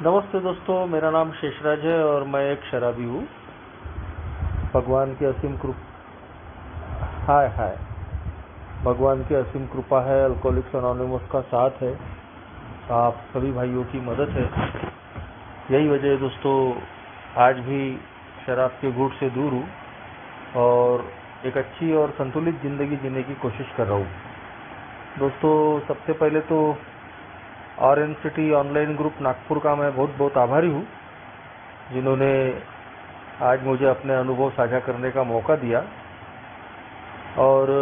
नमस्ते दोस्तों, मेरा नाम शेषराज है और मैं एक शराबी हूँ। भगवान की असीम कृपा हाय हाय भगवान की असीम कृपा है, अल्कोहलिक्स एनोनिमस का साथ है, आप सभी भाइयों की मदद है। यही वजह है दोस्तों, आज भी शराब के घूंट से दूर हूँ और एक अच्छी और संतुलित ज़िंदगी जीने की कोशिश कर रहा हूँ। दोस्तों, सबसे पहले तो orange city online group Nagpur का मैं बहुत बहुत आभारी हूँ, जिन्होंने आज मुझे अपने अनुभव साझा करने का मौका दिया। और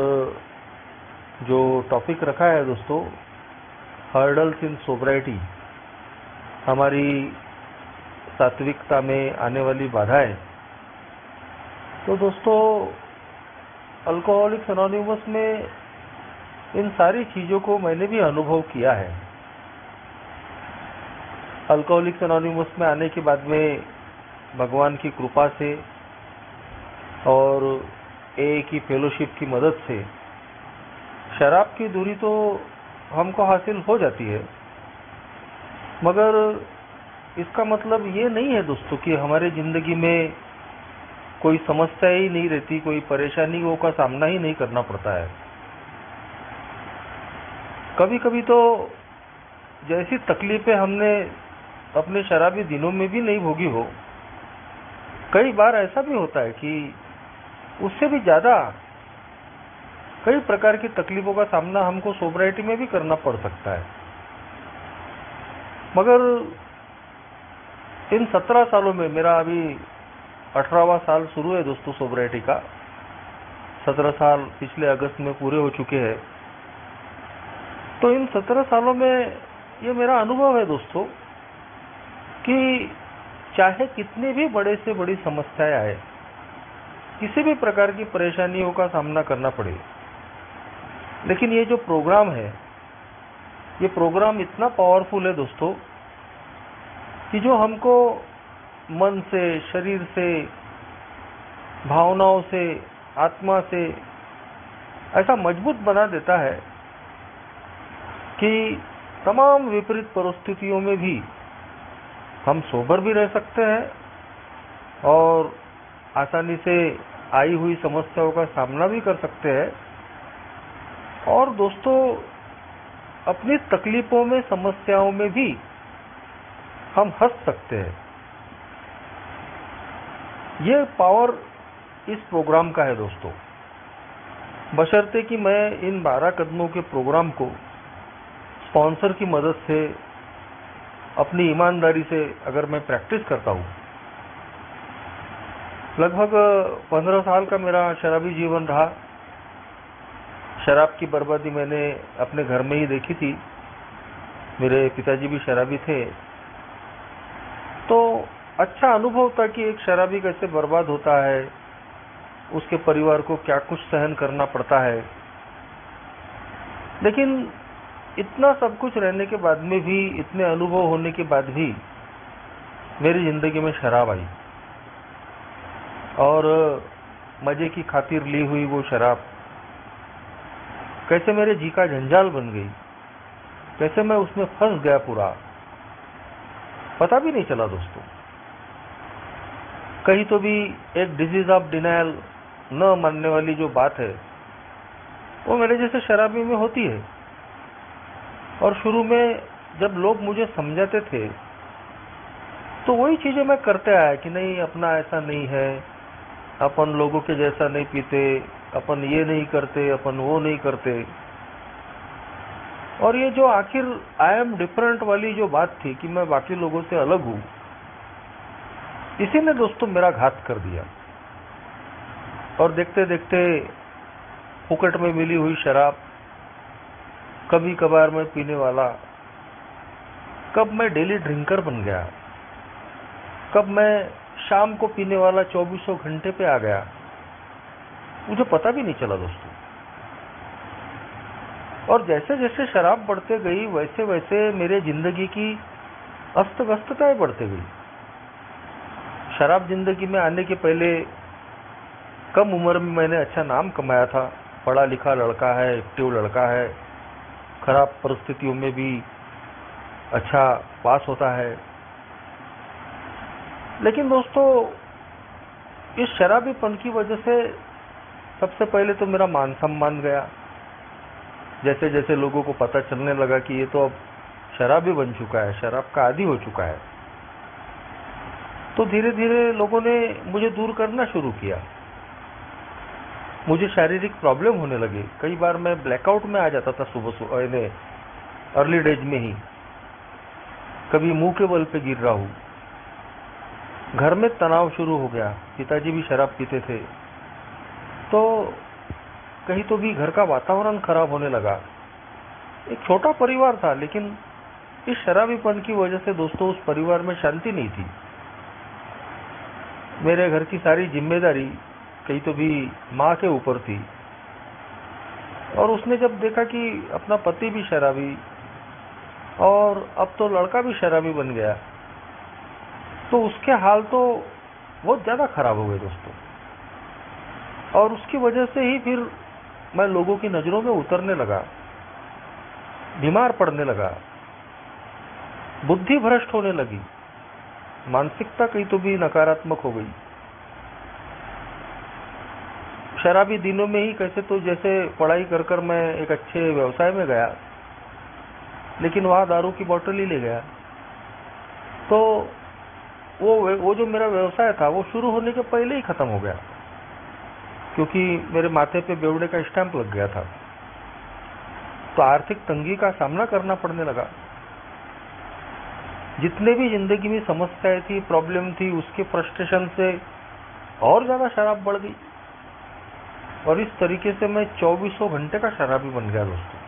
जो टॉपिक रखा है दोस्तों, हर्डल्स इन सोब्राइटी, हमारी सात्विकता में आने वाली बाधाएं। तो दोस्तों, अल्कोहलिक्स एनोनिमस में इन सारी चीज़ों को मैंने भी अनुभव किया है। अल्कोहलिक्स एनोनिमस में आने के बाद में भगवान की कृपा से और ए की फेलोशिप की मदद से शराब की दूरी तो हमको हासिल हो जाती है, मगर इसका मतलब ये नहीं है दोस्तों कि हमारे ज़िंदगी में कोई समस्या ही नहीं रहती, कोई परेशानियों का सामना ही नहीं करना पड़ता है। कभी कभी तो जैसी तकलीफें हमने अपने शराबी दिनों में भी नहीं भोगी हो, कई बार ऐसा भी होता है कि उससे भी ज़्यादा कई प्रकार की तकलीफों का सामना हमको सोब्राइटी में भी करना पड़ सकता है। मगर इन 17 सालों में, मेरा अभी 18वां साल शुरू है दोस्तों सोब्राइटी का, 17 साल पिछले अगस्त में पूरे हो चुके हैं। तो इन 17 सालों में ये मेरा अनुभव है दोस्तों कि चाहे कितने भी बड़े से बड़ी समस्याएं आए, किसी भी प्रकार की परेशानियों का सामना करना पड़े, लेकिन ये जो प्रोग्राम है, ये प्रोग्राम इतना पावरफुल है दोस्तों कि जो हमको मन से, शरीर से, भावनाओं से, आत्मा से ऐसा मजबूत बना देता है कि तमाम विपरीत परिस्थितियों में भी हम सोबर भी रह सकते हैं और आसानी से आई हुई समस्याओं का सामना भी कर सकते हैं। और दोस्तों, अपनी तकलीफों में, समस्याओं में भी हम हंस सकते हैं। ये पावर इस प्रोग्राम का है दोस्तों, बशर्ते कि मैं इन 12 कदमों के प्रोग्राम को स्पॉन्सर की मदद से, अपनी ईमानदारी से अगर मैं प्रैक्टिस करता हूँ। लगभग 15 साल का मेरा शराबी जीवन रहा। शराब की बर्बादी मैंने अपने घर में ही देखी थी। मेरे पिताजी भी शराबी थे, तो अच्छा अनुभव था कि एक शराबी कैसे बर्बाद होता है, उसके परिवार को क्या कुछ सहन करना पड़ता है। लेकिन इतना सब कुछ रहने के बाद में भी, इतने अनुभव होने के बाद भी मेरी ज़िंदगी में शराब आई और मज़े की खातिर ली हुई वो शराब कैसे मेरे जी का जंजाल बन गई, कैसे मैं उसमें फंस गया पूरा, पता भी नहीं चला दोस्तों। कहीं तो भी एक डिजीज ऑफ डिनायल न मानने वाली जो बात है, वो मेरे जैसे शराबी में होती है। और शुरू में जब लोग मुझे समझाते थे तो वही चीज़ें मैं करते आया कि नहीं, अपना ऐसा नहीं है, अपन लोगों के जैसा नहीं पीते, अपन ये नहीं करते, अपन वो नहीं करते। और ये जो आखिर आई एम डिफरेंट वाली जो बात थी कि मैं बाकी लोगों से अलग हूँ, इसी ने दोस्तों मेरा घात कर दिया। और देखते देखते फुकट में मिली हुई शराब, कभी कभार मैं पीने वाला, कब मैं डेली ड्रिंकर बन गया, कब मैं शाम को पीने वाला 24 घंटे पे आ गया, मुझे पता भी नहीं चला दोस्तों। और जैसे जैसे शराब बढ़ते गई, वैसे वैसे मेरे जिंदगी की अस्त व्यस्तताएं बढ़ते गई। शराब जिंदगी में आने के पहले कम उम्र में मैंने अच्छा नाम कमाया था, पढ़ा लिखा लड़का है, एक्टिव लड़का है, खराब परिस्थितियों में भी अच्छा पास होता है। लेकिन दोस्तों, इस शराबीपन की वजह से सबसे पहले तो मेरा मान सम्मान गया। जैसे जैसे लोगों को पता चलने लगा कि ये तो अब शराबी बन चुका है, शराब का आदी हो चुका है, तो धीरे धीरे लोगों ने मुझे दूर करना शुरू किया। मुझे शारीरिक प्रॉब्लम होने लगे। कई बार मैं ब्लैकआउट में आ जाता था सुबह अर्ली डेज में ही। कभी मुंह के बल पे गिर रहा हूं। घर में तनाव शुरू हो गया। पिताजी भी शराब पीते थे, तो कहीं तो भी घर का वातावरण खराब होने लगा। एक छोटा परिवार था, लेकिन इस शराबीपन की वजह से दोस्तों उस परिवार में शांति नहीं थी। मेरे घर की सारी जिम्मेदारी कहीं तो भी माँ के ऊपर थी, और उसने जब देखा कि अपना पति भी शराबी और अब तो लड़का भी शराबी बन गया, तो उसके हाल तो बहुत ज़्यादा खराब हो गए दोस्तों। और उसकी वजह से ही फिर मैं लोगों की नज़रों में उतरने लगा, बीमार पड़ने लगा, बुद्धि भ्रष्ट होने लगी, मानसिकता कहीं तो भी नकारात्मक हो गई। शराबी दिनों में ही कैसे तो जैसे पढ़ाई कर कर मैं एक अच्छे व्यवसाय में गया, लेकिन वहाँ दारू की बोतल ही ले गया। तो वो जो मेरा व्यवसाय था वो शुरू होने के पहले ही खत्म हो गया, क्योंकि मेरे माथे पे बेवड़े का स्टैंप लग गया था। तो आर्थिक तंगी का सामना करना पड़ने लगा। जितने भी जिंदगी में समस्याएं थी, प्रॉब्लम थी, उसके फ्रस्ट्रेशन से और ज्यादा शराब बढ़ गई, और इस तरीके से मैं 2400 घंटे का शराबी बन गया दोस्तों।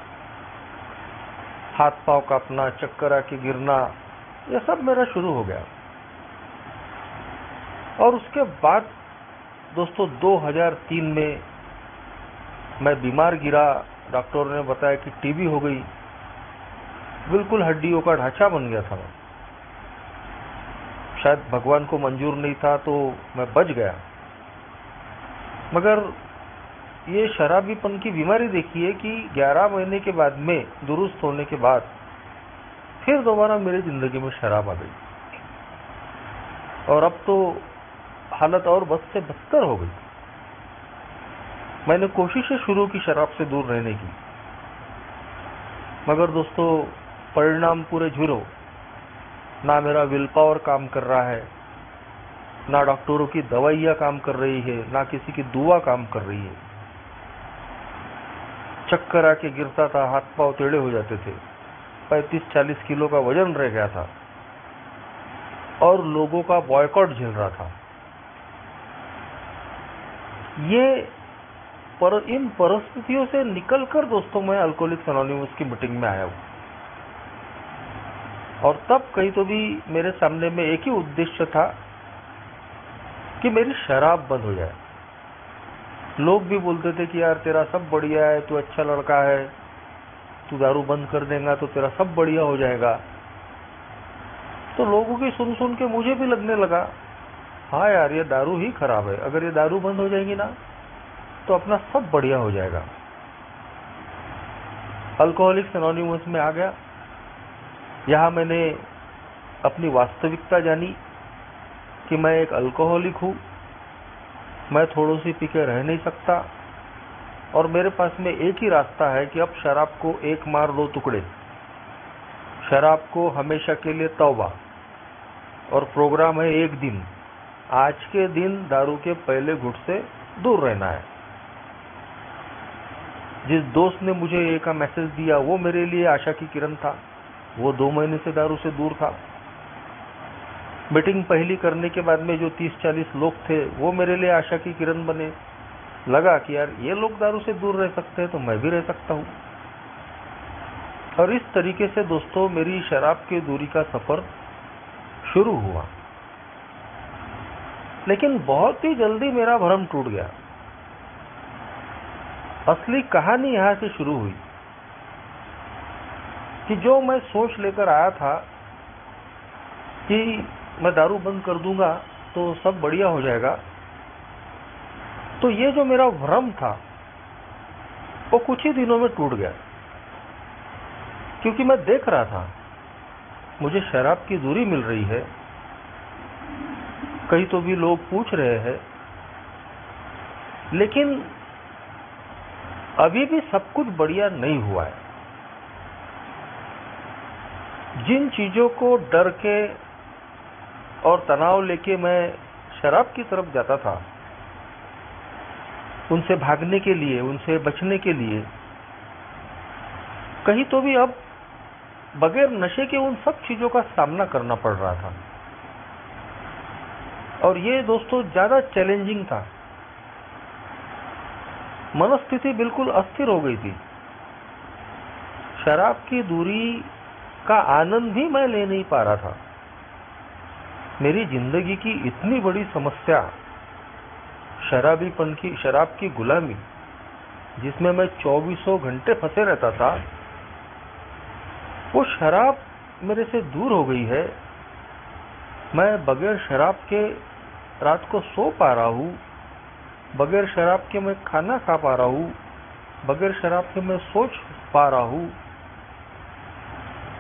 हाथ पांव कांपना, चक्कर आके गिरना, यह सब मेरा शुरू हो गया। और उसके बाद दोस्तों 2003 में मैं बीमार गिरा। डॉक्टर ने बताया कि टीबी हो गई। बिल्कुल हड्डियों का ढांचा बन गया था मैं। शायद भगवान को मंजूर नहीं था तो मैं बच गया। मगर ये शराबीपन की बीमारी देखिए कि 11 महीने के बाद में दुरुस्त होने के बाद फिर दोबारा मेरी जिंदगी में शराब आ गई, और अब तो हालत और बद से बदतर हो गई। मैंने कोशिशें शुरू की शराब से दूर रहने की, मगर दोस्तों परिणाम पूरे जीरो। ना मेरा विल पावर काम कर रहा है, ना डॉक्टरों की दवाइयां काम कर रही है, ना किसी की दुआ काम कर रही है। चक्कर आके गिरता था, हाथ पांव टेढ़े हो जाते थे, 35-40 किलो का वजन रह गया था, और लोगों का बॉयकॉट झेल रहा था। इन परिस्थितियों से निकलकर दोस्तों मैं अल्कोहलिक्स एनोनिमस की मीटिंग में आया हूं, और तब कहीं तो भी मेरे सामने में एक ही उद्देश्य था कि मेरी शराब बंद हो जाए। लोग भी बोलते थे कि यार तेरा सब बढ़िया है, तू अच्छा लड़का है, तू दारू बंद कर देगा तो तेरा सब बढ़िया हो जाएगा। तो लोगों की सुन सुन के मुझे भी लगने लगा, हाँ यार ये दारू ही खराब है, अगर ये दारू बंद हो जाएगी ना तो अपना सब बढ़िया हो जाएगा। अल्कोहलिक्स एनोनिमस में आ गया। यहाँ मैंने अपनी वास्तविकता जानी कि मैं एक अल्कोहलिक हूँ, मैं थोड़ी सी पी के रह नहीं सकता, और मेरे पास में एक ही रास्ता है कि अब शराब को एक मार 2 टुकड़े, शराब को हमेशा के लिए तौबा। और प्रोग्राम है एक दिन, आज के दिन दारू के पहले घुट से दूर रहना है। जिस दोस्त ने मुझे एक मैसेज दिया वो मेरे लिए आशा की किरण था। वो 2 महीने से दारू से दूर था। मीटिंग पहली करने के बाद में जो 30-40 लोग थे वो मेरे लिए आशा की किरण बने। लगा कि यार ये लोग दारू से दूर रह सकते हैं तो मैं भी रह सकता हूँ। और इस तरीके से दोस्तों मेरी शराब की दूरी का सफर शुरू हुआ। लेकिन बहुत ही जल्दी मेरा भ्रम टूट गया। असली कहानी यहां से शुरू हुई कि जो मैं सोच लेकर आया था कि मैं दारू बंद कर दूंगा तो सब बढ़िया हो जाएगा, तो ये जो मेरा भ्रम था वो कुछ ही दिनों में टूट गया। क्योंकि मैं देख रहा था मुझे शराब की दूरी मिल रही है, कहीं तो भी लोग पूछ रहे हैं, लेकिन अभी भी सब कुछ बढ़िया नहीं हुआ है। जिन चीजों को डर के और तनाव लेके मैं शराब की तरफ जाता था, उनसे भागने के लिए, उनसे बचने के लिए, कहीं तो भी अब बगैर नशे के उन सब चीजों का सामना करना पड़ रहा था। और ये दोस्तों ज्यादा चैलेंजिंग था। मनस्थिति बिल्कुल अस्थिर हो गई थी। शराब की दूरी का आनंद भी मैं ले नहीं पा रहा था। मेरी जिंदगी की इतनी बड़ी समस्या शराबीपन की, शराब की गुलामी, जिसमें मैं 24 घंटे फंसे रहता था, वो शराब मेरे से दूर हो गई है। मैं बगैर शराब के रात को सो पा रहा हूँ, बगैर शराब के मैं खाना खा पा रहा हूँ, बगैर शराब के मैं सोच पा रहा हूँ।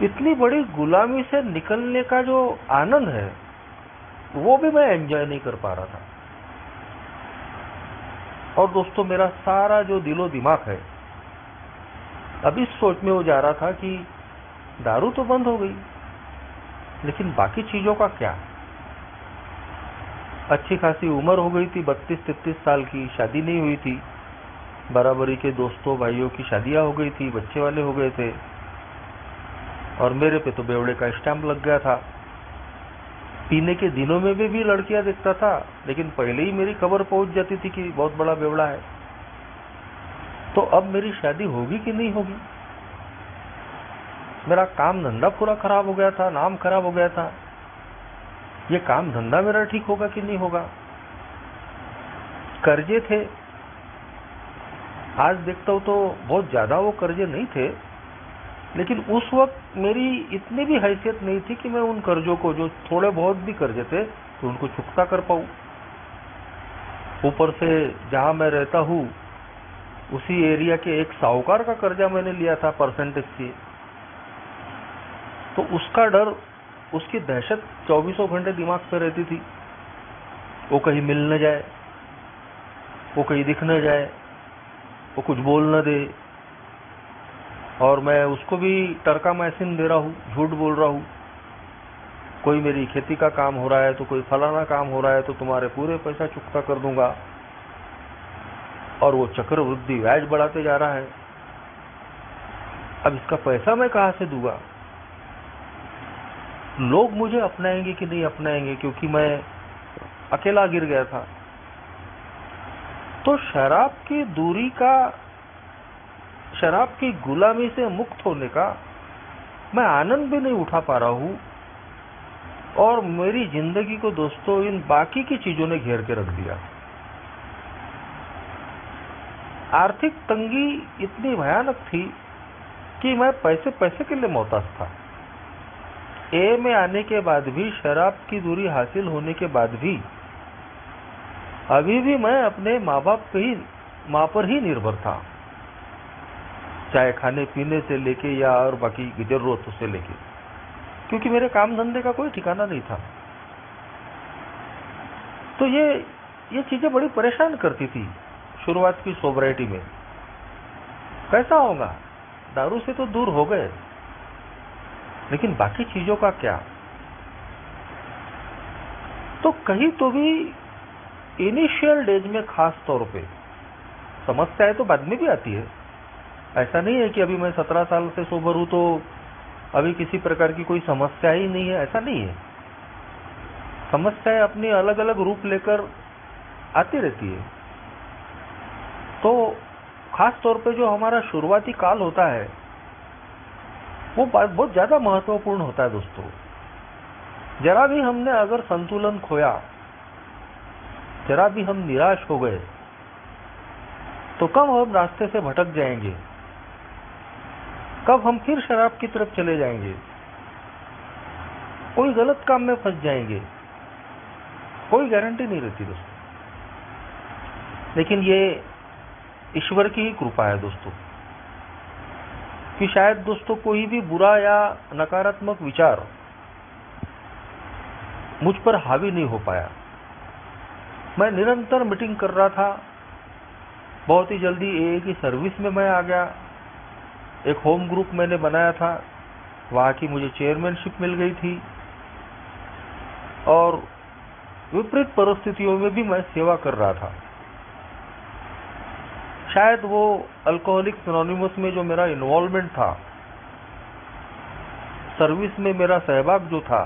इतनी बड़ी गुलामी से निकलने का जो आनंद है, वो भी मैं एंजॉय नहीं कर पा रहा था। और दोस्तों, मेरा सारा जो दिलो दिमाग है अब इस सोच में हो जा रहा था कि दारू तो बंद हो गई, लेकिन बाकी चीजों का क्या। अच्छी खासी उम्र हो गई थी, 32-33 साल की, शादी नहीं हुई थी। बराबरी के दोस्तों भाइयों की शादियां हो गई थी, बच्चे वाले हो गए थे, और मेरे पे तो बेवड़े का स्टैंप लग गया था। पीने के दिनों में भी लड़कियां देखता था, लेकिन पहले ही मेरी खबर पहुंच जाती थी कि बहुत बड़ा बेवड़ा है। तो अब मेरी शादी होगी कि नहीं होगी। मेरा काम धंधा पूरा खराब हो गया था, नाम खराब हो गया था। ये काम धंधा मेरा ठीक होगा कि नहीं होगा। कर्जे थे, आज देखता हूं तो बहुत ज्यादा वो कर्जे नहीं थे, लेकिन उस वक्त मेरी इतनी भी हैसियत नहीं थी कि मैं उन कर्जों को, जो थोड़े बहुत भी कर्जे थे, तो उनको चुकता कर पाऊं। ऊपर से जहां मैं रहता हूं, उसी एरिया के एक साहूकार का कर्जा मैंने लिया था परसेंटेज से, तो उसका डर, उसकी दहशत 24 घंटे दिमाग पे रहती थी। वो कहीं मिल न जाए, वो कहीं दिख न जाए, वो कुछ बोल न दे, और मैं उसको भी टरका मैसिन दे रहा हूँ, झूठ बोल रहा हूँ। कोई मेरी खेती का काम हो रहा है, तो कोई फलाना काम हो रहा है, तो तुम्हारे पूरे पैसा चुकता कर दूंगा, और वो चक्रवृद्धि ब्याज बढ़ाते जा रहा है। अब इसका पैसा मैं कहां से दूंगा। लोग मुझे अपनाएंगे कि नहीं अपनाएंगे, क्योंकि मैं अकेला गिर गया था। तो शराब की दूरी का, शराब की गुलामी से मुक्त होने का मैं आनंद भी नहीं उठा पा रहा हूं, और मेरी जिंदगी को दोस्तों इन बाकी की चीजों ने घेर के रख दिया। आर्थिक तंगी इतनी भयानक थी कि मैं पैसे के लिए मोहताज था। ए में आने के बाद भी, शराब की दूरी हासिल होने के बाद भी, अभी भी मैं अपने माँ पर ही निर्भर था, चाहे खाने पीने से लेके या और बाकी जरूरतों से लेके, क्योंकि मेरे काम धंधे का कोई ठिकाना नहीं था। तो ये चीजें बड़ी परेशान करती थी शुरुआत की सोबराइटी में। कैसा होगा, दारू से तो दूर हो गए, लेकिन बाकी चीजों का क्या। तो कहीं तो भी इनिशियल डेज में खास तौर पे समस्याएं तो बाद में भी आती है। ऐसा नहीं है कि अभी मैं 17 साल से सोबर हूं तो अभी किसी प्रकार की कोई समस्या ही नहीं है, ऐसा नहीं है। समस्याएं अपनी अलग अलग रूप लेकर आती रहती है। तो खास तौर पे जो हमारा शुरुआती काल होता है, वो बहुत ज्यादा महत्वपूर्ण होता है दोस्तों। जरा भी हमने अगर संतुलन खोया, जरा भी हम निराश हो गए, तो कब हम रास्ते से भटक जाएंगे, कब हम फिर शराब की तरफ चले जाएंगे, कोई गलत काम में फंस जाएंगे, कोई गारंटी नहीं रहती दोस्तों। लेकिन ये ईश्वर की ही कृपा है दोस्तों, कि शायद दोस्तों कोई भी बुरा या नकारात्मक विचार मुझ पर हावी नहीं हो पाया। मैं निरंतर मीटिंग कर रहा था। बहुत ही जल्दी एए की सर्विस में मैं आ गया। एक होम ग्रुप मैंने बनाया था, वहाँ की मुझे चेयरमैनशिप मिल गई थी और विपरीत परिस्थितियों में भी मैं सेवा कर रहा था। शायद वो अल्कोहलिक्स एनोनिमस में जो मेरा इन्वॉल्वमेंट था, सर्विस में मेरा सहभाग जो था,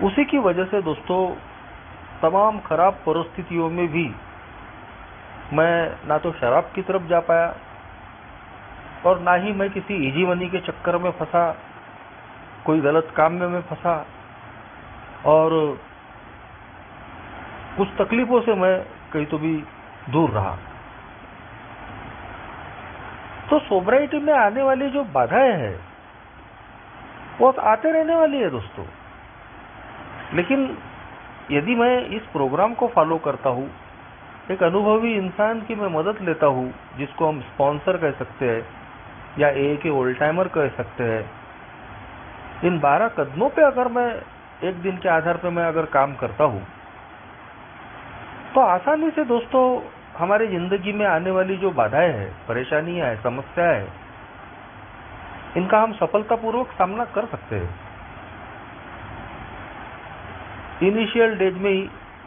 उसी की वजह से दोस्तों तमाम खराब परिस्थितियों में भी मैं ना तो शराब की तरफ जा पाया और ना ही मैं किसी इजी मनी के चक्कर में फंसा, कोई गलत काम में मैं फंसा और कुछ तकलीफों से मैं कहीं तो भी दूर रहा। तो सोब्राइटी में आने वाली जो बाधाएं हैं वो आते रहने वाली है दोस्तों। लेकिन यदि मैं इस प्रोग्राम को फॉलो करता हूँ, एक अनुभवी इंसान की मैं मदद लेता हूँ, जिसको हम स्पॉन्सर कह सकते हैं या ए के ओल्ड टाइमर कह सकते हैं, इन 12 कदमों पे अगर मैं एक दिन के आधार पे मैं अगर काम करता हूँ तो आसानी से दोस्तों हमारी जिंदगी में आने वाली जो बाधाएं हैं, परेशानियां हैं, समस्याएं हैं, इनका हम सफलतापूर्वक सामना कर सकते हैं। इनिशियल डेज में ही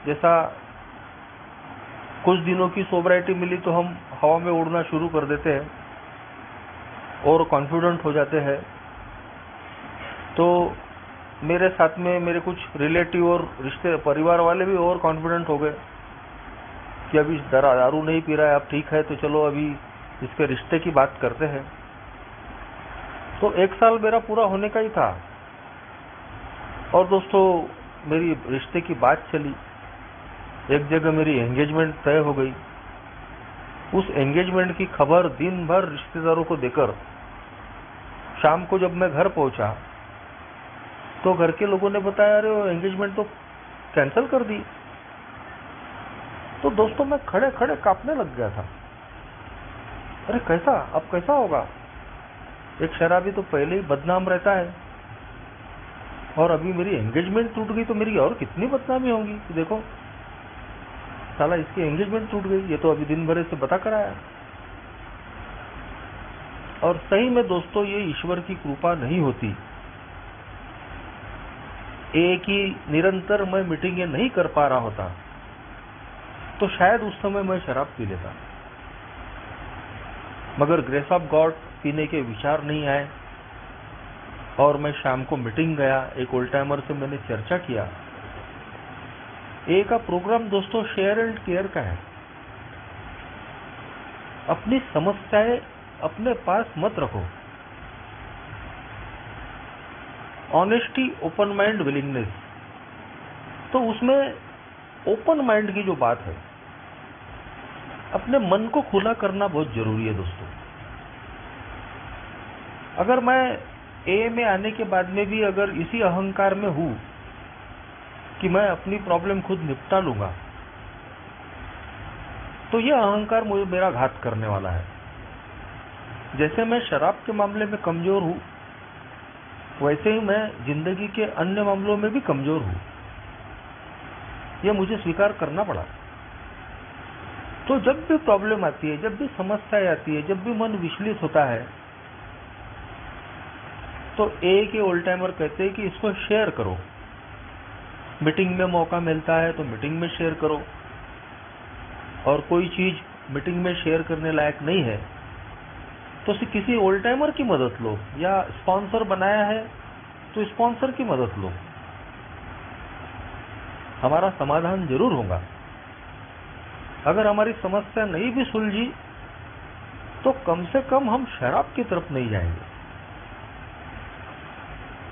जैसा कुछ दिनों की सोब्राइटी मिली तो हम हवा में उड़ना शुरू कर देते हैं और कॉन्फिडेंट हो जाते हैं। तो मेरे साथ में मेरे कुछ रिलेटिव और रिश्ते परिवार वाले भी और कॉन्फिडेंट हो गए कि अभी दारू नहीं पी रहा है, अब ठीक है, तो चलो अभी इसके रिश्ते की बात करते हैं। तो 1 साल मेरा पूरा होने का ही था और दोस्तों मेरी रिश्ते की बात चली। एक जगह मेरी एंगेजमेंट तय हो गई। उस एंगेजमेंट की खबर दिन भर रिश्तेदारों को देकर शाम को जब मैं घर पहुंचा तो घर के लोगों ने बताया, अरे वो एंगेजमेंट तो कैंसिल कर दी। तो दोस्तों मैं खड़े खड़े कांपने लग गया था। अरे कैसा, अब कैसा होगा? एक शराबी तो पहले ही बदनाम रहता है और अभी मेरी एंगेजमेंट टूट गई तो मेरी और कितनी बदनामी होगी। देखो साला, इसकी एंगेजमेंट टूट गई, ये तो अभी दिन भर से बता कर आया। और सही में दोस्तों ये ईश्वर की कृपा नहीं होती, एक ही निरंतर मैं मीटिंगें नहीं कर पा रहा होता तो शायद उस समय मैं शराब पी लेता। मगर ग्रेस ऑफ गॉड पीने के विचार नहीं आए और मैं शाम को मीटिंग गया। एक ओल्ड टाइमर से मैंने चर्चा किया। ए का प्रोग्राम दोस्तों शेयर एंड केयर का है। अपनी समस्याएं अपने पास मत रखो। ऑनेस्टी, ओपन माइंड, विलिंगनेस, तो उसमें ओपन माइंड की जो बात है, अपने मन को खुला करना बहुत जरूरी है दोस्तों। अगर मैं ए में आने के बाद में भी अगर इसी अहंकार में हूं कि मैं अपनी प्रॉब्लम खुद निपटा लूंगा तो यह अहंकार मुझे मेरा घात करने वाला है। जैसे मैं शराब के मामले में कमजोर हूं, वैसे ही मैं जिंदगी के अन्य मामलों में भी कमजोर हूं। यह मुझे स्वीकार करना पड़ा। तो जब भी प्रॉब्लम आती है, जब भी समस्या आती है, जब भी मन विचलित होता है, तो ए के ओल्ड टाइमर कहते हैं कि इसको शेयर करो। मीटिंग में मौका मिलता है तो मीटिंग में शेयर करो, और कोई चीज मीटिंग में शेयर करने लायक नहीं है तो किसी ओल्ड टाइमर की मदद लो, या स्पॉन्सर बनाया है तो स्पॉन्सर की मदद लो। हमारा समाधान जरूर होगा। अगर हमारी समस्या नहीं भी सुलझी तो कम से कम हम शराब की तरफ नहीं जाएंगे।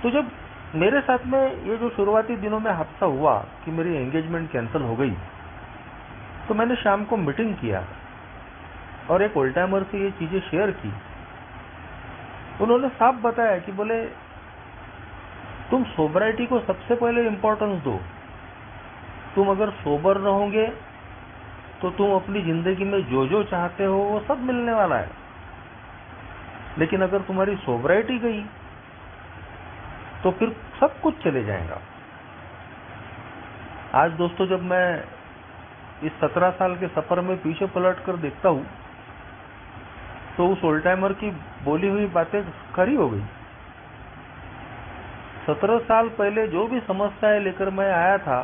तो जब मेरे साथ में ये जो शुरुआती दिनों में हादसा हुआ कि मेरी एंगेजमेंट कैंसिल हो गई, तो मैंने शाम को मीटिंग किया और एक ओल्ड टाइमर से ये चीजें शेयर की। उन्होंने साफ बताया कि बोले तुम सोबराइटी को सबसे पहले इंपॉर्टेंस दो। तुम अगर सोबर रहोगे तो तुम अपनी जिंदगी में जो जो चाहते हो वो सब मिलने वाला है, लेकिन अगर तुम्हारी सोबराइटी गई तो फिर सब कुछ चले जाएगा। आज दोस्तों जब मैं इस 17 साल के सफर में पीछे पलट कर देखता हूँ तो उस ओल्ड टाइमर की बोली हुई बातें खरी हो गई। 17 साल पहले जो भी समस्याएं लेकर मैं आया था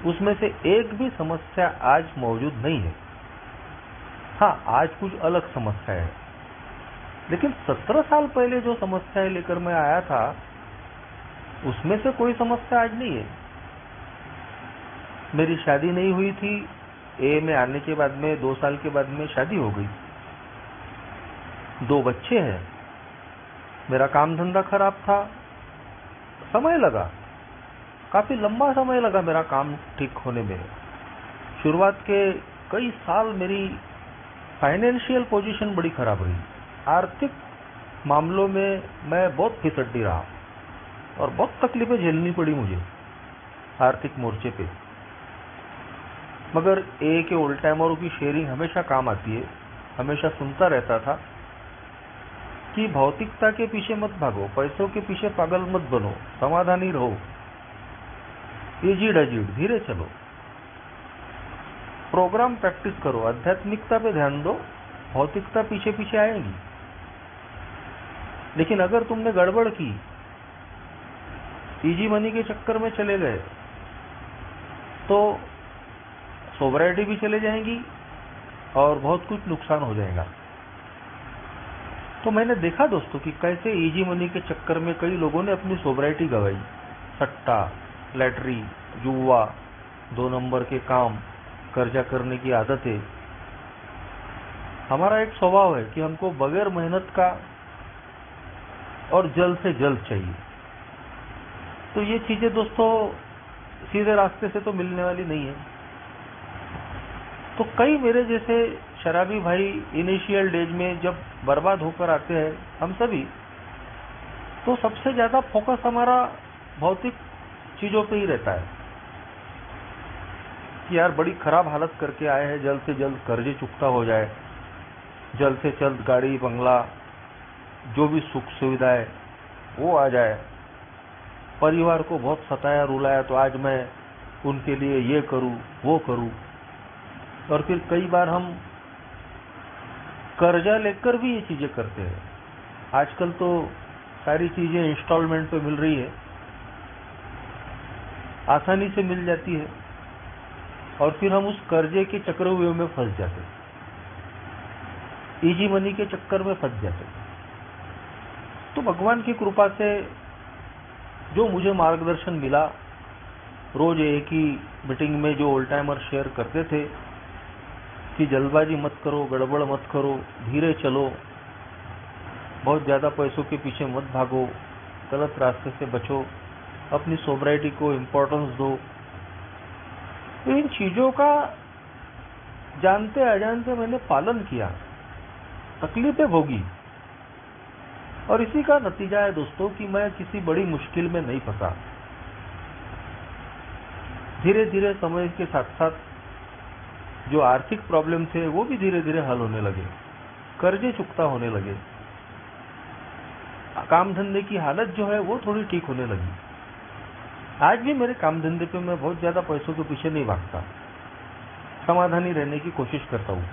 उसमें से एक भी समस्या आज मौजूद नहीं है। हाँ, आज कुछ अलग समस्या है, लेकिन 17 साल पहले जो समस्याएं लेकर मैं आया था उसमें से कोई समस्या आज नहीं है। मेरी शादी नहीं हुई थी, ए में आने के बाद में 2 साल के बाद में शादी हो गई, 2 बच्चे हैं। मेरा काम धंधा खराब था, समय लगा, काफी लंबा समय लगा मेरा काम ठीक होने में। शुरुआत के कई साल मेरी फाइनेंशियल पोजीशन बड़ी खराब रही। आर्थिक मामलों में मैं बहुत फिसड्डी रहा और बहुत तकलीफें झेलनी पड़ी मुझे आर्थिक मोर्चे पे। मगर ए के ओल्ड टाइमरों की शेयरिंग हमेशा काम आती है। हमेशा सुनता रहता था कि भौतिकता के पीछे मत भागो, पैसों के पीछे पागल मत बनो, समाधानी रहो, इजी डजिड, धीरे चलो, प्रोग्राम प्रैक्टिस करो, आध्यात्मिकता पे ध्यान दो, भौतिकता पीछे पीछे आएगी। लेकिन अगर तुमने गड़बड़ की, इजी मनी के चक्कर में चले गए तो सोबराइटी भी चले जाएंगी और बहुत कुछ नुकसान हो जाएगा। तो मैंने देखा दोस्तों कि कैसे इजी मनी के चक्कर में कई लोगों ने अपनी सोबराइटी गंवाई। सट्टा, लैटरी, जुआ, 2 नंबर के काम, कर्जा करने की आदतें। हमारा एक स्वभाव है कि हमको बगैर मेहनत का और जल्द से जल्द चाहिए। तो ये चीजें दोस्तों सीधे रास्ते से तो मिलने वाली नहीं है। तो कई मेरे जैसे शराबी भाई इनिशियल डेज में जब बर्बाद होकर आते हैं, हम सभी, तो सबसे ज्यादा फोकस हमारा भौतिक चीजों पे ही रहता है कि यार बड़ी खराब हालत करके आए हैं, जल्द से जल्द कर्जे चुकता हो जाए, जल्द से जल्द गाड़ी बंगला जो भी सुख सुविधाएं वो आ जाए। परिवार को बहुत सताया रुलाया तो आज मैं उनके लिए ये करूं वो करूं। और फिर कई बार हम कर्जा लेकर भी ये चीजें करते हैं। आजकल तो सारी चीजें इंस्टॉलमेंट पे मिल रही है, आसानी से मिल जाती है, और फिर हम उस कर्जे के चक्रव्यूह में फंस जाते, इजी मनी के चक्कर में फंस जाते। तो भगवान की कृपा से जो मुझे मार्गदर्शन मिला, रोज एक ही मीटिंग में जो ओल्ड टाइमर शेयर करते थे कि जल्दबाजी मत करो, गड़बड़ मत करो, धीरे चलो, बहुत ज्यादा पैसों के पीछे मत भागो, गलत रास्ते से बचो, अपनी सोबराइटी को इम्पोर्टेंस दो। तो इन चीजों का जानते अजानते मैंने पालन किया, तकलीफें भोगी, और इसी का नतीजा है दोस्तों कि मैं किसी बड़ी मुश्किल में नहीं फंसा। धीरे धीरे समय के साथ साथ जो आर्थिक प्रॉब्लम थे वो भी धीरे धीरे हल होने लगे, कर्जे चुकता होने लगे, काम धंधे की हालत जो है वो थोड़ी ठीक होने लगी। आज भी मेरे काम धंधे पे मैं बहुत ज्यादा पैसों के पीछे नहीं भागता, समाधानी रहने की कोशिश करता हूँ।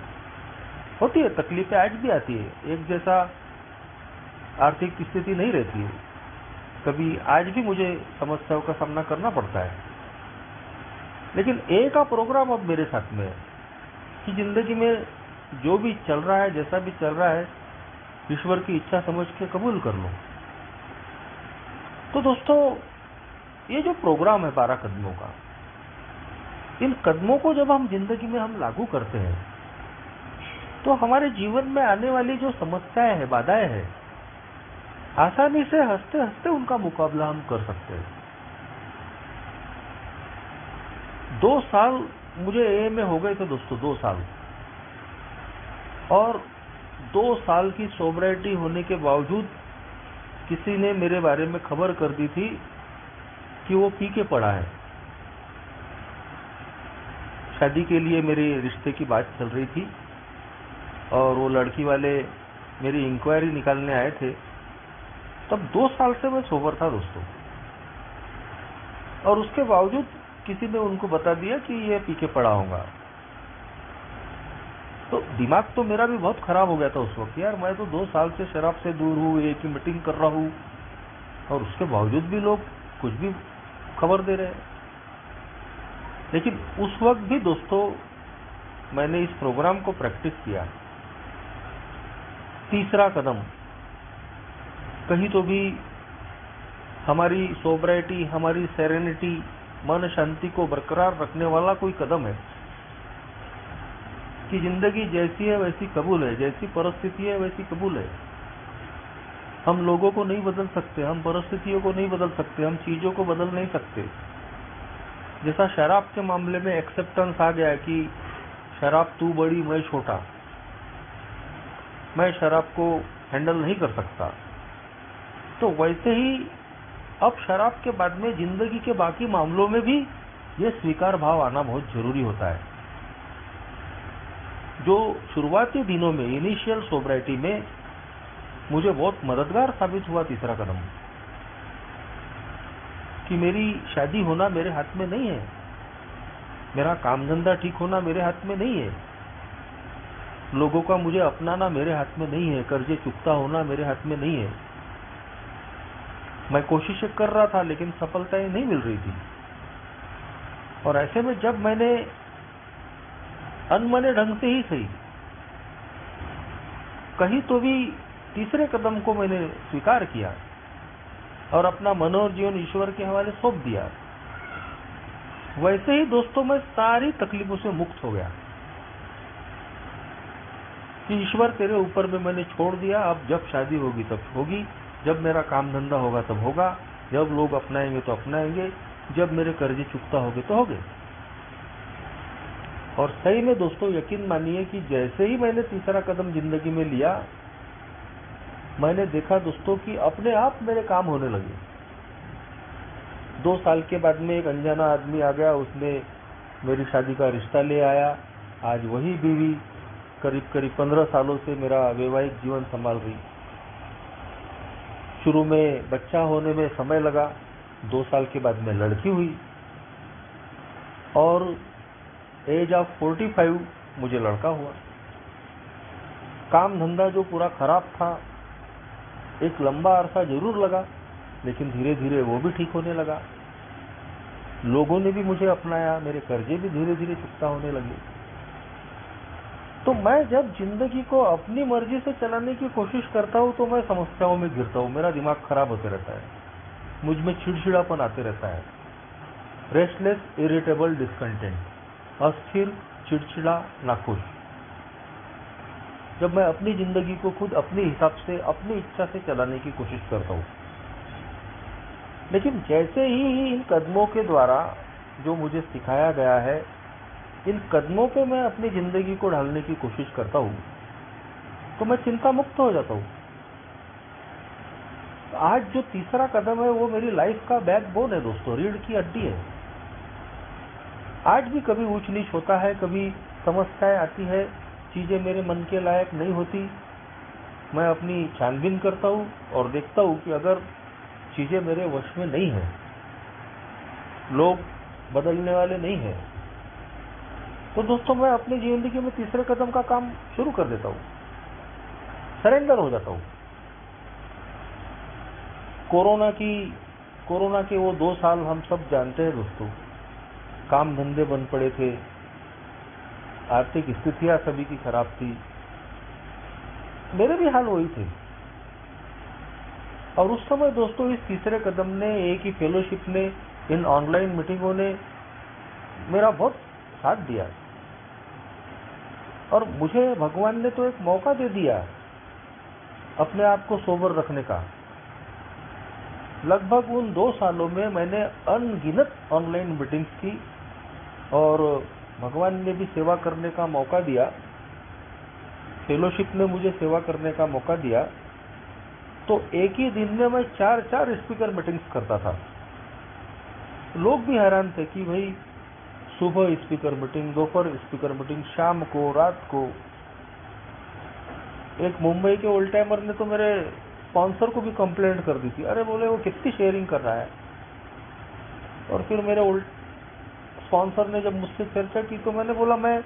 होती है तकलीफें, आज भी आती है, एक जैसा आर्थिक स्थिति नहीं रहती है, कभी आज भी मुझे समस्याओं का सामना करना पड़ता है। लेकिन ए का प्रोग्राम अब मेरे साथ में है कि जिंदगी में जो भी चल रहा है, जैसा भी चल रहा है, ईश्वर की इच्छा समझ के कबूल कर लो। तो दोस्तों ये जो प्रोग्राम है 12 कदमों का, इन कदमों को जब हम जिंदगी में हम लागू करते हैं तो हमारे जीवन में आने वाली जो समस्याएं हैं, बाधाएं हैं, आसानी से हंसते हंसते उनका मुकाबला हम कर सकते हैं। 2 साल मुझे ए में हो गए थे दोस्तों, 2 साल, और 2 साल की सोबराइटी होने के बावजूद किसी ने मेरे बारे में खबर कर दी थी कि वो पी के पड़ा है। शादी के लिए मेरे रिश्ते की बात चल रही थी और वो लड़की वाले मेरी इंक्वायरी निकालने आए थे। तब 2 साल से मैं सोबर था दोस्तों, और उसके बावजूद किसी ने उनको बता दिया कि ये पी के पड़ा होगा। तो दिमाग तो मेरा भी बहुत खराब हो गया था उस वक्त। यार मैं तो 2 साल से शराब से दूर हूँ, एक ही मीटिंग कर रहा हूँ, और उसके बावजूद भी लोग कुछ भी खबर दे रहे हैं। लेकिन उस वक्त भी दोस्तों मैंने इस प्रोग्राम को प्रैक्टिस किया। तीसरा कदम कहीं तो भी हमारी सोब्राइटी, हमारी सेरेनिटी, मन शांति को बरकरार रखने वाला कोई कदम है कि जिंदगी जैसी है वैसी कबूल है, जैसी परिस्थिति है वैसी कबूल है। हम लोगों को नहीं बदल सकते, हम परिस्थितियों को नहीं बदल सकते, हम चीजों को बदल नहीं सकते। जैसा शराब के मामले में एक्सेप्टेंस आ गया कि शराब तू बड़ी मैं छोटा, मैं शराब को हैंडल नहीं कर सकता, तो वैसे ही अब शराब के बाद में जिंदगी के बाकी मामलों में भी ये स्वीकार भाव आना बहुत जरूरी होता है। जो शुरुआती दिनों में, इनिशियल सोब्राइटी में मुझे बहुत मददगार साबित हुआ तीसरा कदम, कि मेरी शादी होना मेरे हाथ में नहीं है, मेरा काम धंधा ठीक होना मेरे हाथ में नहीं है, लोगों का मुझे अपनाना मेरे हाथ में नहीं है, कर्जे चुकता होना मेरे हाथ में नहीं है। मैं कोशिशें कर रहा था लेकिन सफलताएं नहीं मिल रही थी। और ऐसे में जब मैंने अनमने ढंग से ही सही कहीं तो भी तीसरे कदम को मैंने स्वीकार किया और अपना मन और जीवन ईश्वर के हवाले सौंप दिया, वैसे ही दोस्तों मैं सारी तकलीफों से मुक्त हो गया कि ईश्वर तेरे ऊपर में मैंने छोड़ दिया। अब जब शादी होगी तब होगी, जब मेरा काम धंधा होगा तब होगा, जब लोग अपनाएंगे तो अपनाएंगे, जब मेरे कर्जे चुकता होंगे तो होंगे। और सही में दोस्तों यकीन मानिए कि जैसे ही मैंने तीसरा कदम जिंदगी में लिया, मैंने देखा दोस्तों कि अपने आप मेरे काम होने लगे। 2 साल के बाद में एक अनजाना आदमी आ गया, उसने मेरी शादी का रिश्ता ले आया। आज वही बीवी करीब 15 सालों से मेरा वैवाहिक जीवन संभाल रही। शुरू में बच्चा होने में समय लगा, 2 साल के बाद में लड़की हुई, और एज ऑफ 45 मुझे लड़का हुआ। काम धंधा जो पूरा खराब था, एक लंबा अरसा जरूर लगा, लेकिन धीरे धीरे वो भी ठीक होने लगा। लोगों ने भी मुझे अपनाया, मेरे कर्जे भी धीरे धीरे चुकता होने लगे। तो मैं जब जिंदगी को अपनी मर्जी से चलाने की कोशिश करता हूँ तो मैं समस्याओं में घिरता हूँ, मेरा दिमाग खराब होते रहता है, मुझ में चिड़चिड़ापन आते रहता है, रेस्टलेस, इरिटेबल, डिस्कंटेंट, अस्थिर, चिड़चिड़ा, नाखुश। जब मैं अपनी जिंदगी को खुद अपने हिसाब से, अपनी इच्छा से चलाने की कोशिश करता हूँ। लेकिन जैसे ही इन कदमों के द्वारा जो मुझे सिखाया गया है, इन कदमों पे मैं अपनी जिंदगी को ढालने की कोशिश करता हूँ, तो मैं चिंता मुक्त हो जाता हूँ। आज जो तीसरा कदम है वो मेरी लाइफ का बैकबोन है दोस्तों, रीढ़ की हड्डी है। आज भी कभी ऊंच नीच होता है, कभी समस्याएं आती है, चीजें मेरे मन के लायक नहीं होती, मैं अपनी छानबीन करता हूँ और देखता हूँ कि अगर चीजें मेरे वश में नहीं है, लोग बदलने वाले नहीं है, तो दोस्तों मैं अपनी जिंदगी में तीसरे कदम का काम शुरू कर देता हूँ, सरेंडर हो जाता हूँ। कोरोना के वो 2 साल हम सब जानते हैं दोस्तों, काम धंधे बंद पड़े थे, आर्थिक स्थितियां सभी की खराब थी, मेरे भी हाल वही थे। और उस समय दोस्तों इस तीसरे कदम ने, एक ही फेलोशिप ने, इन ऑनलाइन मीटिंगों ने मेरा बहुत साथ दिया, और मुझे भगवान ने तो एक मौका दे दिया अपने आप को सोबर रखने का। लगभग उन 2 सालों में मैंने अनगिनत ऑनलाइन मीटिंग्स की और भगवान ने भी सेवा करने का मौका दिया, फेलोशिप ने मुझे सेवा करने का मौका दिया। तो एक ही दिन में मैं 4 स्पीकर मीटिंग्स करता था। लोग भी हैरान थे कि भाई सुबह स्पीकर मीटिंग, दोपहर स्पीकर मीटिंग, शाम को, रात को। एक मुंबई के ओल्ड टाइमर ने तो मेरे स्पॉन्सर को भी कंप्लेंट कर दी थी, अरे बोले वो कितनी शेयरिंग कर रहा है। और फिर मेरे स्पॉन्सर ने जब मुझसे चर्चा की तो मैंने बोला मैं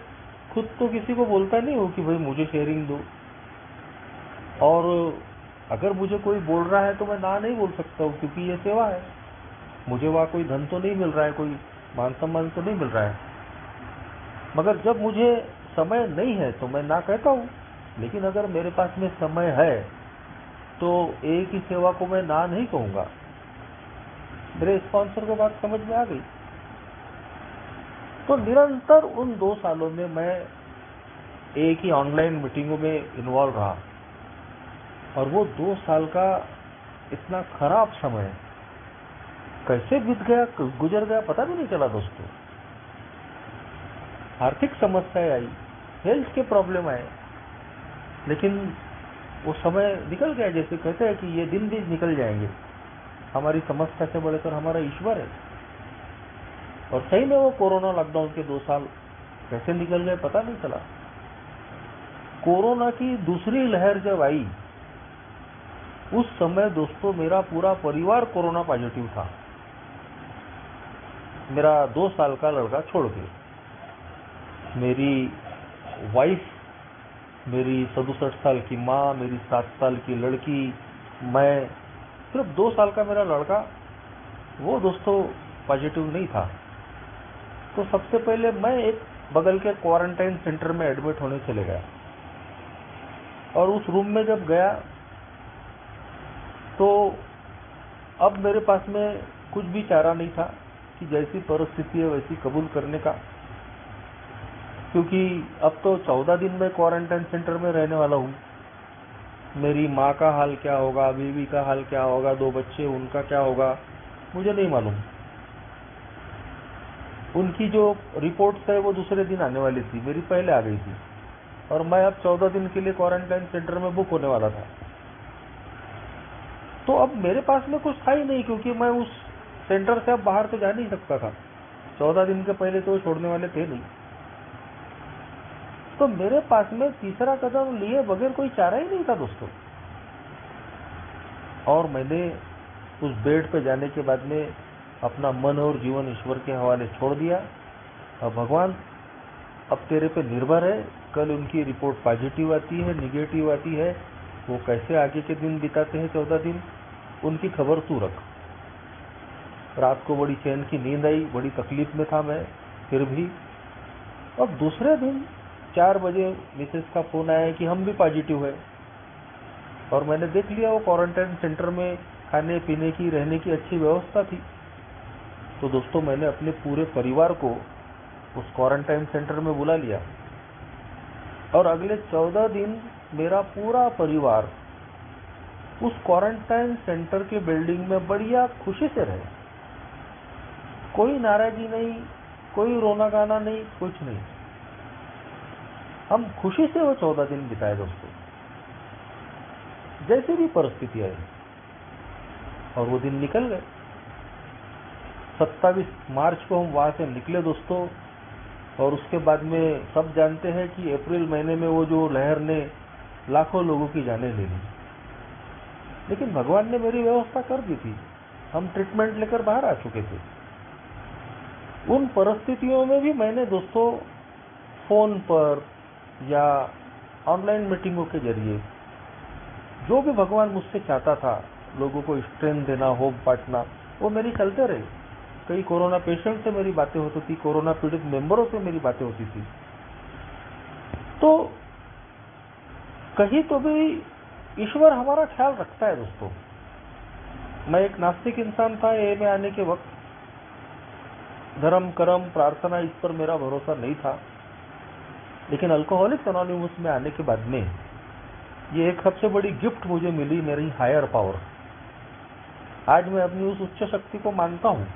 खुद तो किसी को बोलता नहीं हूँ कि भाई मुझे शेयरिंग दो, और अगर मुझे कोई बोल रहा है तो मैं ना नहीं बोल सकता हूँ, क्योंकि ये सेवा है। मुझे वहाँ कोई धन तो नहीं मिल रहा है, कोई मान सम्मान तो नहीं मिल रहा है, मगर जब मुझे समय नहीं है तो मैं ना कहता हूँ। लेकिन अगर मेरे पास में समय है तो एक ही सेवा को मैं ना नहीं कहूँगा। मेरे स्पॉन्सर को बात समझ में आ गई। तो निरंतर उन 2 सालों में मैं एक ही ऑनलाइन मीटिंगों में इन्वॉल्व रहा, और वो 2 साल का इतना खराब समय कैसे बीत गया, गुजर गया, पता भी नहीं चला दोस्तों। आर्थिक समस्याएं आई, हेल्थ के प्रॉब्लम आए, लेकिन वो समय निकल गया। जैसे कहते हैं कि ये दिन भी निकल जाएंगे, हमारी समस्या से बढ़कर हमारा ईश्वर है। और सही में वो कोरोना लॉकडाउन के 2 साल कैसे निकल गए पता नहीं चला। कोरोना की दूसरी लहर जब आई, उस समय दोस्तों मेरा पूरा परिवार कोरोना पॉजिटिव था। मेरा 2 साल का लड़का छोड़ के, मेरी वाइफ, मेरी 67 साल की माँ, मेरी 7 साल की लड़की, मैं, सिर्फ 2 साल का मेरा लड़का, वो दोस्तों पॉजिटिव नहीं था। तो सबसे पहले मैं एक बगल के क्वारंटाइन सेंटर में एडमिट होने चले गया, और उस रूम में जब गया तो अब मेरे पास में कुछ भी चारा नहीं था कि जैसी परिस्थिति है वैसी कबूल करने का, क्योंकि अब तो 14 दिन में क्वारंटाइन सेंटर में रहने वाला हूँ। मेरी माँ का हाल क्या होगा, बीवी का हाल क्या होगा, 2 बच्चे उनका क्या होगा, मुझे नहीं मालूम। उनकी जो रिपोर्ट्स है वो दूसरे दिन आने वाली थी, मेरी पहले आ गई थी, और मैं अब 14 दिन के लिए क्वारंटाइन सेंटर में बुक होने वाला था। तो अब मेरे पास में कुछ था ही नहीं, क्योंकि मैं उस सेंटर से अब बाहर तो जा नहीं सकता था। 14 दिन के पहले तो छोड़ने वाले थे नहीं। तो मेरे पास में तीसरा कदम लिए बगैर कोई चारा ही नहीं था दोस्तों। और मैंने उस बेड पे जाने के बाद में अपना मन और जीवन ईश्वर के हवाले छोड़ दिया। अब भगवान, अब तेरे पे निर्भर है, कल उनकी रिपोर्ट पॉजिटिव आती है, निगेटिव आती है, वो कैसे आगे के दिन बिताते हैं 14 दिन, उनकी खबर तू रख। रात को बड़ी चैन की नींद आई, बड़ी तकलीफ में था मैं फिर भी। अब दूसरे दिन 4 बजे मिसेस का फोन आया कि हम भी पॉजिटिव है, और मैंने देख लिया वो क्वारंटाइन सेंटर में खाने पीने की, रहने की अच्छी व्यवस्था थी। तो दोस्तों मैंने अपने पूरे परिवार को उस क्वारंटाइन सेंटर में बुला लिया, और अगले 14 दिन मेरा पूरा परिवार उस क्वारंटाइन सेंटर के बिल्डिंग में बढ़िया खुशी से रहे। कोई नाराजगी नहीं, कोई रोना गाना नहीं, कुछ नहीं। हम खुशी से वो 14 दिन बिताए दोस्तों, जैसी भी परिस्थिति आई, और वो दिन निकल गए। 27 मार्च को हम वहां से निकले दोस्तों, और उसके बाद में सब जानते हैं कि अप्रैल महीने में वो जो लहर ने लाखों लोगों की जानें ले ली, लेकिन भगवान ने मेरी व्यवस्था कर दी थी। हम ट्रीटमेंट लेकर बाहर आ चुके थे। उन परिस्थितियों में भी मैंने दोस्तों फोन पर या ऑनलाइन मीटिंगों के जरिए जो भी भगवान मुझसे चाहता था, लोगों को स्ट्रेंथ देना, होप बांटना, वो मेरी चलते रही। कई कोरोना पेशेंट से मेरी बातें होती थी, कोरोना पीड़ित मेंबरों से मेरी बातें होती थी। तो कहीं तो भी ईश्वर हमारा ख्याल रखता है दोस्तों। मैं एक नास्तिक इंसान था ए में आने के वक्त। धर्म, कर्म, प्रार्थना, इस पर मेरा भरोसा नहीं था। लेकिन अल्कोहलिक्स एनोनिमस में आने के बाद में ये एक सबसे बड़ी गिफ्ट मुझे मिली, मेरी हायर पावर। आज मैं अपनी उस उच्च शक्ति को मानता हूँ,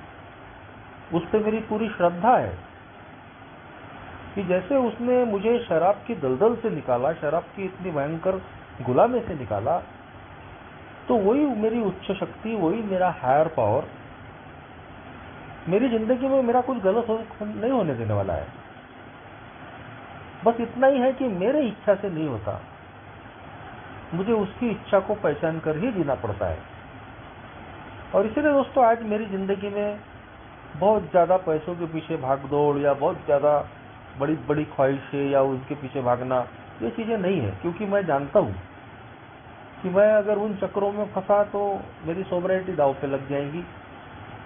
उस पर मेरी पूरी श्रद्धा है कि जैसे उसने मुझे शराब की दलदल से निकाला, शराब की इतनी भयंकर गुलामी से निकाला, तो वही मेरी उच्च शक्ति, वही मेरा हायर पावर मेरी जिंदगी में मेरा कुछ गलत नहीं होने देने वाला है। बस इतना ही है कि मेरे इच्छा से नहीं होता, मुझे उसकी इच्छा को पहचान कर ही जीना पड़ता है। और इसीलिए दोस्तों आज मेरी जिंदगी में बहुत ज़्यादा पैसों के पीछे भाग दौड़ या बहुत ज़्यादा बड़ी बड़ी ख्वाहिशें या उसके पीछे भागना, ये चीज़ें नहीं है। क्योंकि मैं जानता हूँ कि मैं अगर उन चक्रों में फंसा तो मेरी सोबराइटी दांव पे लग जाएगी।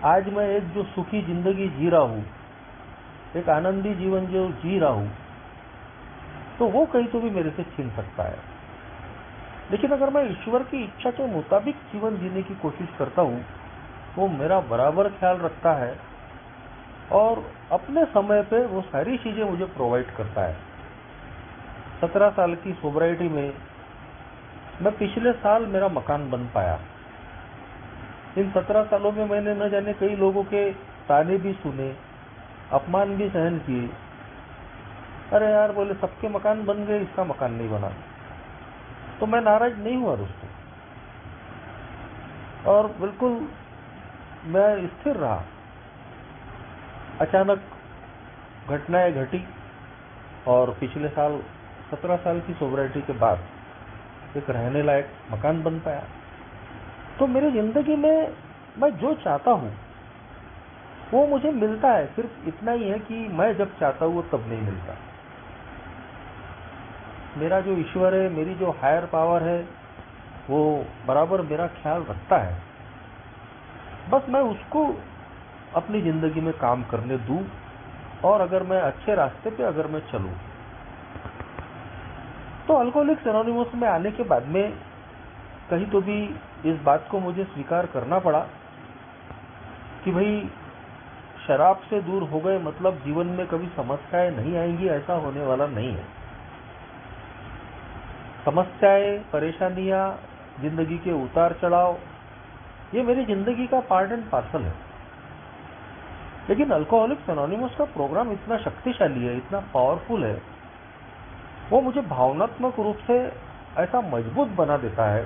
आज मैं एक जो सुखी जिंदगी जी रहा हूँ, एक आनंदी जीवन जो जी रहा हूँ, तो वो कहीं तो भी मेरे से छीन सकता है। लेकिन अगर मैं ईश्वर की इच्छा के मुताबिक जीवन जीने की कोशिश करता हूँ, वो मेरा बराबर ख्याल रखता है और अपने समय पे वो सारी चीजें मुझे प्रोवाइड करता है। 17 साल की सोबराइटी में मैं पिछले साल मेरा मकान बन पाया। इन 17 सालों में मैंने न जाने कई लोगों के ताने भी सुने, अपमान भी सहन किए। अरे यार, बोले सबके मकान बन गए, इसका मकान नहीं बना। तो मैं नाराज नहीं हुआ दोस्तों, और बिल्कुल मैं स्थिर रहा। अचानक घटनाएं घटी और पिछले साल 17 साल की सोबराइटी के बाद एक रहने लायक मकान बन पाया। तो मेरी जिंदगी में मैं जो चाहता हूँ वो मुझे मिलता है। सिर्फ इतना ही है कि मैं जब चाहता हूँ वो तब नहीं मिलता। मेरा जो ईश्वर है, मेरी जो हायर पावर है, वो बराबर मेरा ख्याल रखता है। बस मैं उसको अपनी जिंदगी में काम करने दूं, और अगर मैं अच्छे रास्ते पे अगर मैं चलूं। तो अल्कोहलिक्स एनोनिमस में आने के बाद में कहीं तो भी इस बात को मुझे स्वीकार करना पड़ा कि भाई, शराब से दूर हो गए मतलब जीवन में कभी समस्याएं नहीं आएंगी, ऐसा होने वाला नहीं है। समस्याएं, परेशानियां, जिंदगी के उतार चढ़ाव, ये मेरी जिंदगी का पार्ट एंड पार्सल है। लेकिन अल्कोहलिक्स एनोनिमस का प्रोग्राम इतना शक्तिशाली है, इतना पावरफुल है, वो मुझे भावनात्मक रूप से ऐसा मजबूत बना देता है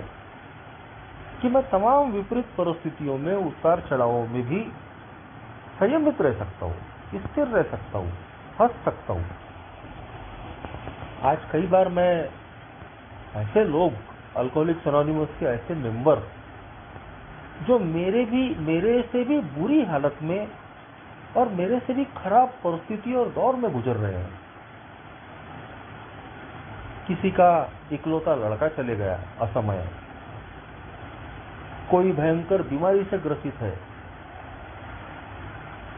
कि मैं तमाम विपरीत परिस्थितियों में, उतार चढ़ावों में भी संयमित रह सकता हूँ, स्थिर रह सकता हूँ, हंस सकता हूँ। आज कई बार मैं ऐसे लोग, अल्कोहलिक्स एनोनिमस के ऐसे मेंबर, जो मेरे से भी बुरी हालत में और मेरे से भी खराब परिस्थिति और दौर में गुजर रहे हैं। किसी का इकलौता लड़का चले गया असमय, कोई भयंकर बीमारी से ग्रसित है,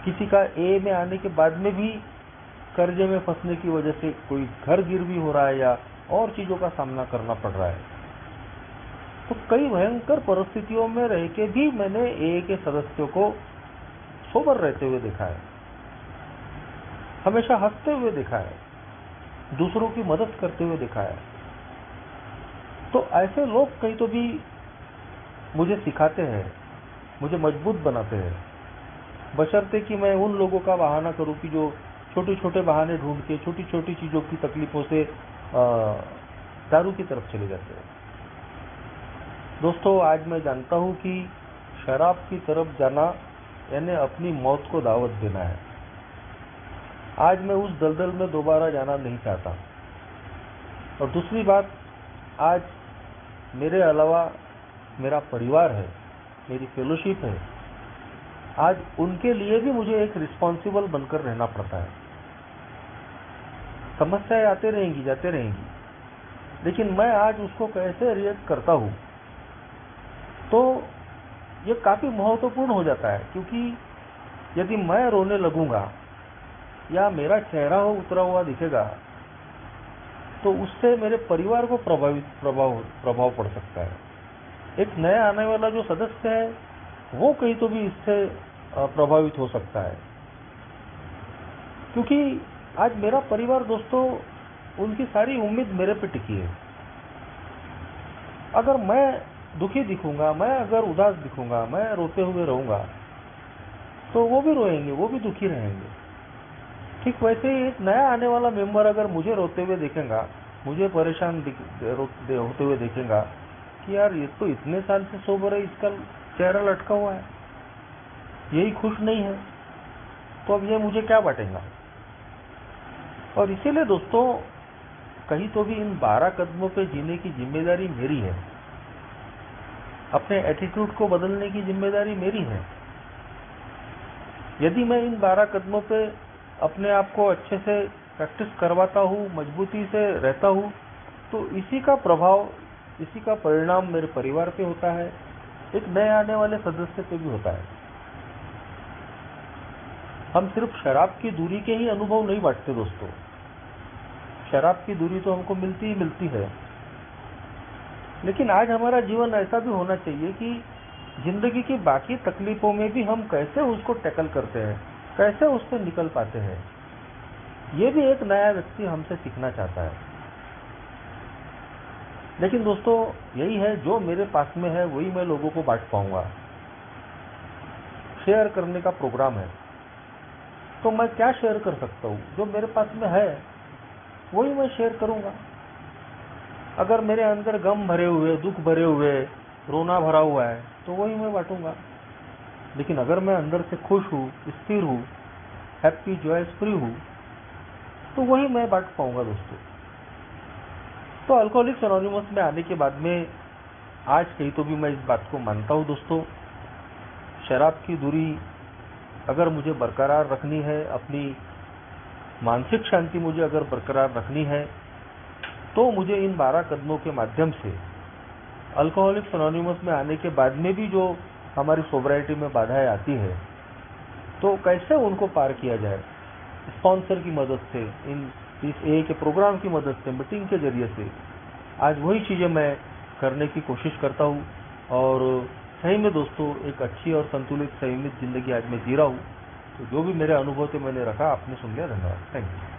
किसी का ए में आने के बाद में भी कर्जे में फंसने की वजह से कोई घर गिरवी हो रहा है या और चीजों का सामना करना पड़ रहा है। तो कई भयंकर परिस्थितियों में रह के भी मैंने ए के सदस्यों को सोबर रहते हुए देखा है, हमेशा हंसते हुए देखा है, दूसरों की मदद करते हुए देखा है। तो ऐसे लोग कहीं तो भी मुझे सिखाते हैं, मुझे मजबूत बनाते हैं, बशर्ते कि मैं उन लोगों का बहाना करूं कि जो छोटे छोटे बहाने ढूंढ के छोटी छोटी चीजों की तकलीफों से दारू की तरफ चले जाते हैं। दोस्तों, आज मैं जानता हूं कि शराब की तरफ जाना यानी अपनी मौत को दावत देना है। आज मैं उस दलदल में दोबारा जाना नहीं चाहता। और दूसरी बात, आज मेरे अलावा मेरा परिवार है, मेरी फेलोशिप है, आज उनके लिए भी मुझे एक रिस्पॉन्सिबल बनकर रहना पड़ता है। समस्याएं आते रहेंगी, जाते रहेंगी, लेकिन मैं आज उसको कैसे रिएक्ट करता हूं, तो ये काफी महत्वपूर्ण हो जाता है। क्योंकि यदि मैं रोने लगूंगा या मेरा चेहरा उतरा हुआ दिखेगा, तो उससे मेरे परिवार को प्रभाव पड़ सकता है। एक नया आने वाला जो सदस्य है, वो कहीं तो भी इससे प्रभावित हो सकता है। क्योंकि आज मेरा परिवार, दोस्तों, उनकी सारी उम्मीद मेरे पे टिकी है। अगर मैं दुखी दिखूंगा, मैं अगर उदास दिखूंगा, मैं रोते हुए रहूंगा, तो वो भी रोएंगे, वो भी दुखी रहेंगे। ठीक वैसे ही एक नया आने वाला मेंबर अगर मुझे रोते हुए देखेगा, मुझे परेशान होते हुए देखेगा कि यार ये तो इतने साल से सोबर है, इसका चेहरा लटका हुआ है, यही खुश नहीं है, तो अब ये मुझे क्या बांटेगा। और इसीलिए दोस्तों, कहीं तो भी इन 12 कदमों पे जीने की जिम्मेदारी मेरी है। अपने एटीट्यूड को बदलने की जिम्मेदारी मेरी है। यदि मैं इन 12 कदमों पे अपने आप को अच्छे से प्रैक्टिस करवाता हूँ, मजबूती से रहता हूँ, तो इसी का प्रभाव, इसी का परिणाम मेरे परिवार पे होता है, एक नए आने वाले सदस्य पे भी होता है। हम सिर्फ शराब की दूरी के ही अनुभव नहीं बांटते दोस्तों। शराब की दूरी तो हमको मिलती ही मिलती है, लेकिन आज हमारा जीवन ऐसा भी होना चाहिए कि जिंदगी की बाकी तकलीफों में भी हम कैसे उसको टैकल करते हैं, कैसे उससे निकल पाते हैं, ये भी एक नया व्यक्ति हमसे सीखना चाहता है। लेकिन दोस्तों यही है, जो मेरे पास में है वही मैं लोगों को बांट पाऊंगा। शेयर करने का प्रोग्राम है, तो मैं क्या शेयर कर सकता हूँ? जो मेरे पास में है वही मैं शेयर करूंगा। अगर मेरे अंदर गम भरे हुए, दुख भरे हुए, रोना भरा हुआ है, तो वही मैं बांटूंगा। लेकिन अगर मैं अंदर से खुश हूँ, स्थिर हूँ, हैप्पी जॉयस फ्री हूँ, तो वही मैं बांट पाऊंगा दोस्तों। तो अल्कोहलिक्स एनोनिमस में आने के बाद में आज कहीं तो भी मैं इस बात को मानता हूँ दोस्तों, शराब की दूरी अगर मुझे बरकरार रखनी है, अपनी मानसिक शांति मुझे अगर बरकरार रखनी है, तो मुझे इन 12 कदमों के माध्यम से अल्कोहलिक्स एनोनिमस में आने के बाद में भी जो हमारी सोब्राइटी में बाधाएं आती है, तो कैसे उनको पार किया जाए। स्पॉन्सर की मदद से, इस ए के प्रोग्राम की मदद से, मीटिंग के जरिए से आज वही चीज़ें मैं करने की कोशिश करता हूँ। और सही में दोस्तों एक अच्छी और संतुलित संयमित जिंदगी आज मैं जी रहा हूँ। तो जो भी मेरे अनुभव थे मैंने रखा, आपने सुन लिया। धन्यवाद, थैंक यू।